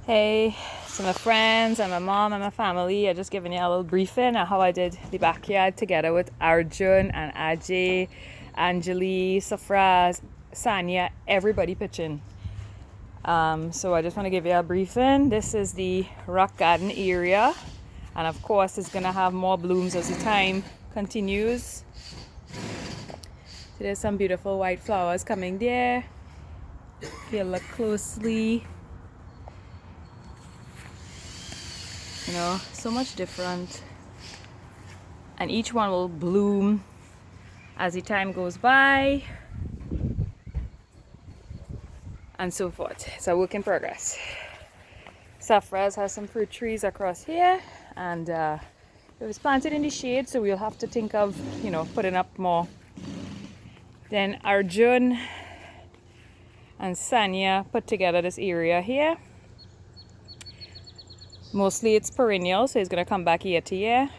Hey, so my friends and my mom and my family, I just giving you a little briefing on how I did the backyard together with Arjun and Ajay, Anjali, Safraz, Sanya, everybody pitching. So I just want to give you a briefing. This is the rock garden area, and of course it's gonna have more blooms as the time continues. So there's some beautiful white flowers coming there. If you look closely, so much different, and each one will bloom as the time goes by and so forth. It's a work in progress. Safraz has some fruit trees across here, and it was planted in the shade, so we'll have to think of putting up more. Then Arjun and Sanya put together this area here. Mostly it's perennial, so it's gonna come back year to year.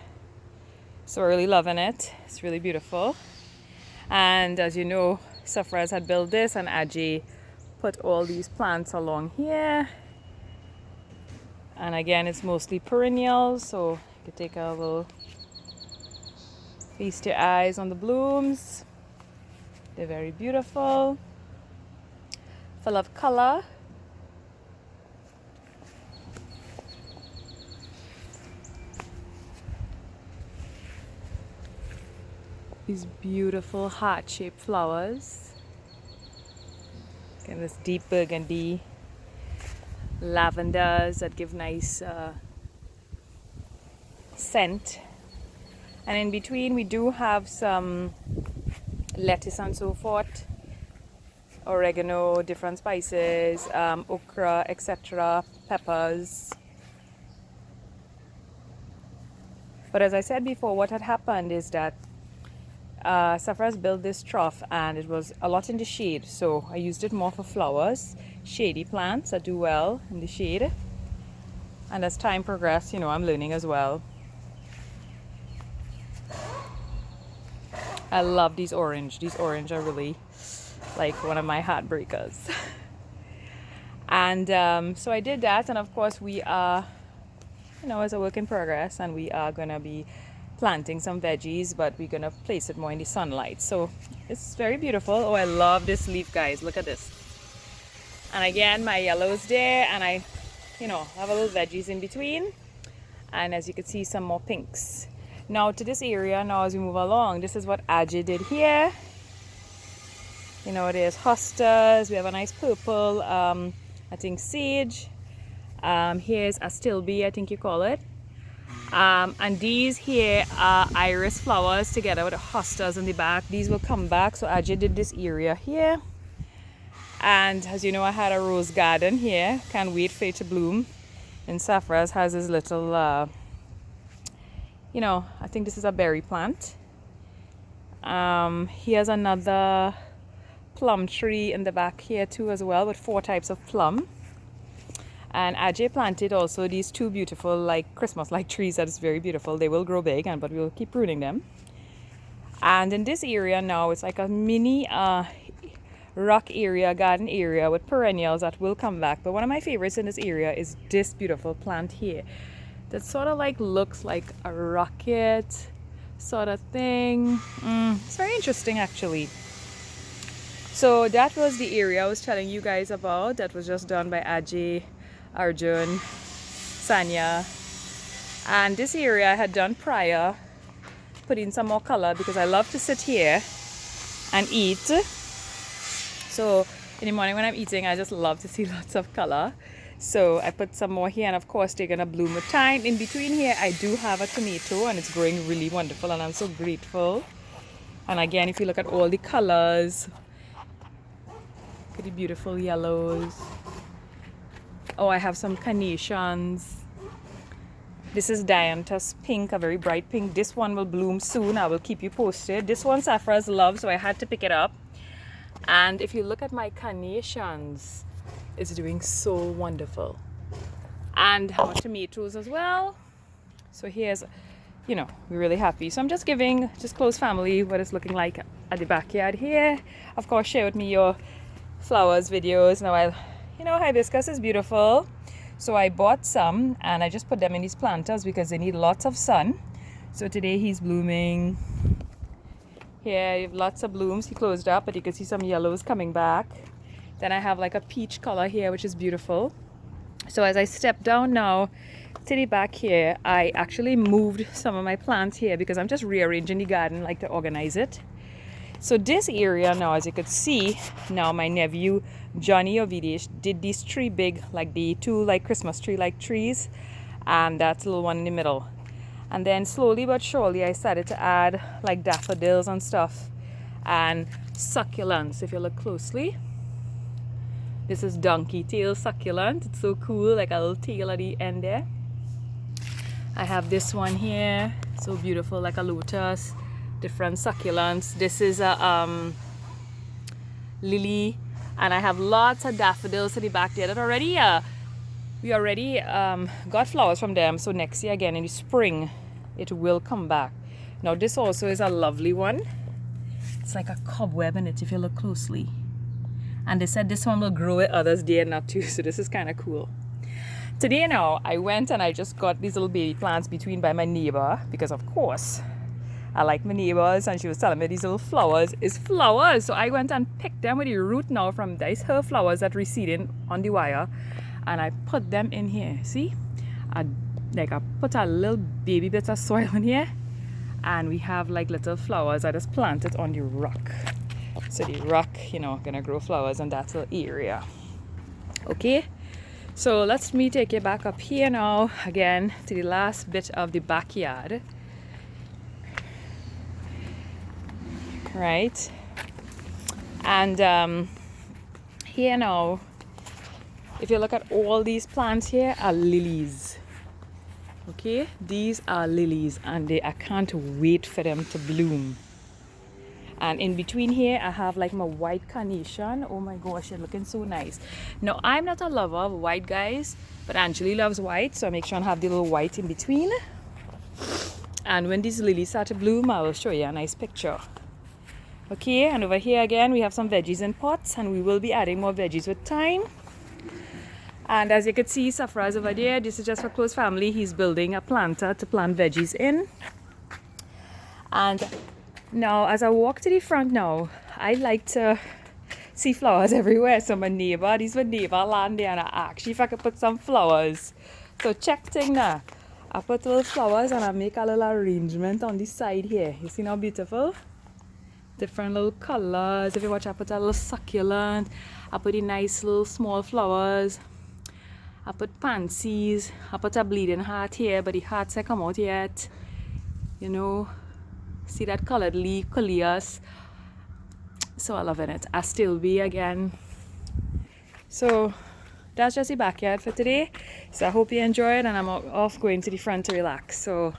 So we're really loving it. It's really beautiful. And as you know, Safraz had built this, and Ajay put all these plants along here. And again, it's mostly perennials, so you can take a little feast your eyes on the blooms. They're very beautiful, full of color. These beautiful heart-shaped flowers. And this deep burgundy lavenders that give nice scent. And in between we do have some lettuce and so forth, oregano, different spices, okra, etc., peppers. But as I said before, what had happened is that Safraz built this trough, and it was a lot in the shade, so I used it more for flowers, shady plants that do well in the shade. And as time progressed, I'm learning as well. I love these orange. These orange are really like one of my heartbreakers. And so I did that, and of course we are, it's a work in progress, and we are gonna be planting some veggies, but we're gonna place it more in the sunlight. So it's very beautiful. Oh, I love this leaf, guys. Look at this. And again, my yellow's there, and I have a little veggies in between, and as you can see, some more pinks. Now to this area, now as we move along, this is what Ajay did here. There's hostas. We have a nice purple I think sage. Here's astilbe, I think you call it. And these here are iris flowers together with the hostas in the back. These will come back. So Ajay did this area here. And as you know, I had a rose garden here. Can't wait for it to bloom. And Safraz has his little, I think this is a berry plant. He has another plum tree in the back here too as well, with 4 types of plum. And Ajay planted also these 2 beautiful like Christmas-like trees that is very beautiful. They will grow big, but we'll keep pruning them. And in this area now, it's like a mini rock area, garden area with perennials that will come back. But one of my favorites in this area is this beautiful plant here that sort of like looks like a rocket sort of thing. It's very interesting actually. So that was the area I was telling you guys about. That was just done by Ajay, Arjun, Sanya. And this area I had done prior, put in some more color because I love to sit here and eat. So in the morning when I'm eating, I just love to see lots of color. So I put some more here, and of course they're gonna bloom with time. In between here I do have a tomato, and it's growing really wonderful, and I'm so grateful. And again, if you look at all the colors, look at the beautiful yellows. Oh, I have some carnations. This is Dianthus pink, a very bright pink. This one will bloom soon. I will keep you posted. This one Safraz loves, so I had to pick it up. And if you look at my carnations, it's doing so wonderful. And our tomatoes as well. So here's, we're really happy. So I'm just giving close family what it's looking like at the backyard here. Of course, share with me your flowers videos. Now hibiscus is beautiful. So I bought some and I just put them in these planters because they need lots of sun. So today he's blooming. Here you have lots of blooms. He closed up, but you can see some yellows coming back. Then I have like a peach color here, which is beautiful. So as I step down now to the back here, I actually moved some of my plants here because I'm just rearranging the garden, like to organize it. So this area now, as you could see, now my nephew Johnny Ovidish did these three big, like the two like Christmas tree like trees, and that little one in the middle. And then slowly but surely I started to add like daffodils and stuff and succulents. If you look closely, this is donkey tail succulent. It's so cool, like a little tail at the end there. I have this one here, so beautiful, like a lotus. Different succulents. This is a lily, and I have lots of daffodils at the back there that already we already got flowers from them. So next year again in the spring it will come back. Now this also is a lovely one. It's like a cobweb in it if you look closely, and they said this one will grow with others dare not to, so this is kind of cool. Today now I went and I just got these little baby plants between by my neighbor because of course I like my neighbors, and she was telling me these little flowers is flowers. So I went and picked them with the root now from these her flowers that receding on the wire, and I put them in here. See, I put a little baby bit of soil in here, and we have like little flowers I just planted on the rock. So the rock, you know, gonna grow flowers in that little area. Okay, so let's me take you back up here now again to the last bit of the backyard. Right, and here now, if you look at all these plants here are lilies. Okay, these are lilies, and I can't wait for them to bloom. And in between here I have like my white carnation. Oh my gosh, they're looking so nice. Now I'm not a lover of white, guys, but Angeli loves white, so I make sure I have the little white in between. And when these lilies start to bloom, I will show you a nice picture. Okay, and over here again we have some veggies in pots, and we will be adding more veggies with time. And as you can see, Safra is over there. This is just for close family. He's building a planter to plant veggies in. And now as I walk to the front now, I like to see flowers everywhere. So my neighbor, these were neighbor land there, and I asked if I could put some flowers. So check thing now. I put little flowers and I make a little arrangement on this side here. You see how beautiful? Different little colors. If you watch, I put a little succulent. I put the nice little small flowers. I put pansies. I put a bleeding heart here, but the hearts have come out yet. You know, see that colored leaf, coleus. So I loving it. I still be again. So that's just the backyard for today. So I hope you enjoyed, and I'm off going to the front to relax. So